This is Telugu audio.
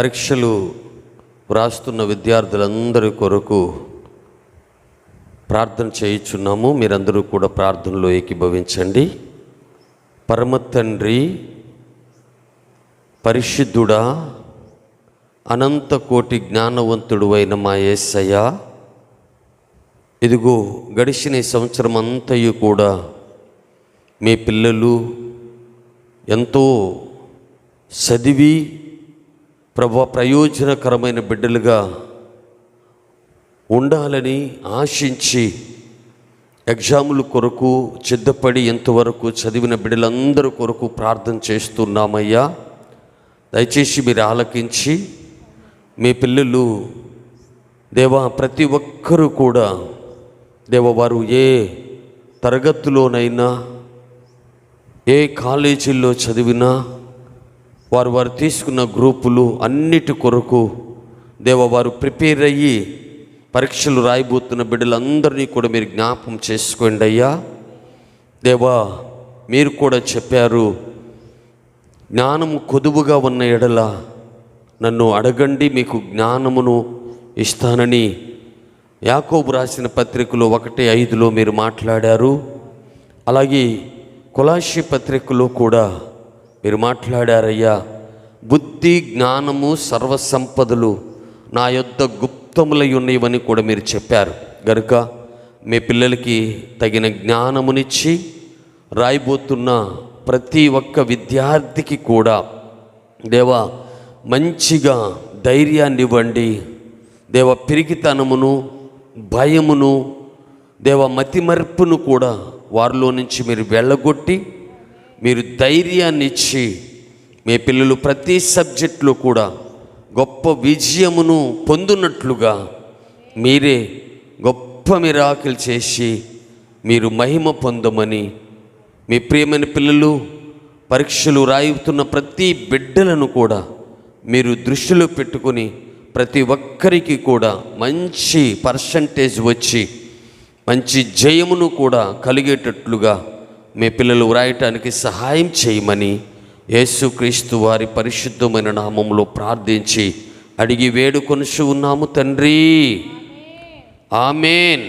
పరీక్షలు వ్రాస్తున్న విద్యార్థులందరి కొరకు ప్రార్థన చేయుచున్నాము. మీరందరూ కూడా ప్రార్థనలో ఏకీభవించండి. పరమ తండ్రి, పరిశుద్ధుడా, అనంత కోటి జ్ఞానవంతుడు అయిన మా యేసయ్య, ఇదిగో గడిచిన ఈ సంవత్సరం అంతయు కూడా మీ పిల్లలు ఎంతో చదివి ప్రయోజనకరమైన బిడ్డలుగా ఉండాలని ఆశించి ఎగ్జాముల కొరకు సిద్ధపడి ఎంతవరకు చదివిన బిడ్డలందరి కొరకు ప్రార్థన చేస్తున్నామయ్యా. దయచేసి మీరు ఆలకించి మీ పిల్లలు దేవా ప్రతి ఒక్కరూ కూడా దేవా వారు ఏ తరగతిలోనైనా ఏ కాలేజీల్లో చదివినా వారు తీసుకున్న గ్రూపులు అన్నిటి కొరకు దేవా వారు ప్రిపేర్ అయ్యి పరీక్షలు రాయబోతున్న బిడ్డలందరినీ కూడా మీరు జ్ఞాపకం చేసుకోండి అయ్యా. దేవా మీరు కూడా చెప్పారు, జ్ఞానము కొదువుగా ఉన్న ఎడల నన్ను అడగండి, మీకు జ్ఞానమును ఇస్తానని యాకోబు రాసిన పత్రికలో 1:5 మీరు మాట్లాడారు. అలాగే కొలాషీ పత్రికలో కూడా మీరు మాట్లాడారయ్యా. బుద్ధి జ్ఞానము సర్వసంపదలు నా యొద్ద గుప్తములై ఉన్నవని కూడా మీరు చెప్పారు. గనుక మీ పిల్లలకి తగిన జ్ఞానమునిచ్చి రాయబోతున్న ప్రతి ఒక్క విద్యార్థికి కూడా దేవా మంచిగా ధైర్యాన్ని ఇవ్వండి. దేవ పిరికితనమును, భయమును, దేవ మతిమర్పును కూడా వారిలో నుంచి మీరు వెళ్ళగొట్టి మీరు ధైర్యాన్ని ఇచ్చి మీ పిల్లలు ప్రతి సబ్జెక్టులో కూడా గొప్ప విజయమును పొందునట్లుగా మీరే గొప్ప మిరాకిల్ చేసి మీరు మహిమ పొందమని, మీ ప్రియమైన పిల్లలు పరీక్షలు రాయుతున్న ప్రతి బిడ్డలను కూడా మీరు దృష్టిలో పెట్టుకొని ప్రతి ఒక్కరికి కూడా మంచి పర్సంటేజ్ వచ్చి మంచి జయమును కూడా కలిగేటట్లుగా మీ పిల్లలు వ్రాయటానికి సహాయం చేయమని యేసుక్రీస్తు వారి పరిశుద్ధమైన నామములో ప్రార్థించి అడిగి వేడుకొనుచు ఉన్నాము తండ్రి. ఆమేన్.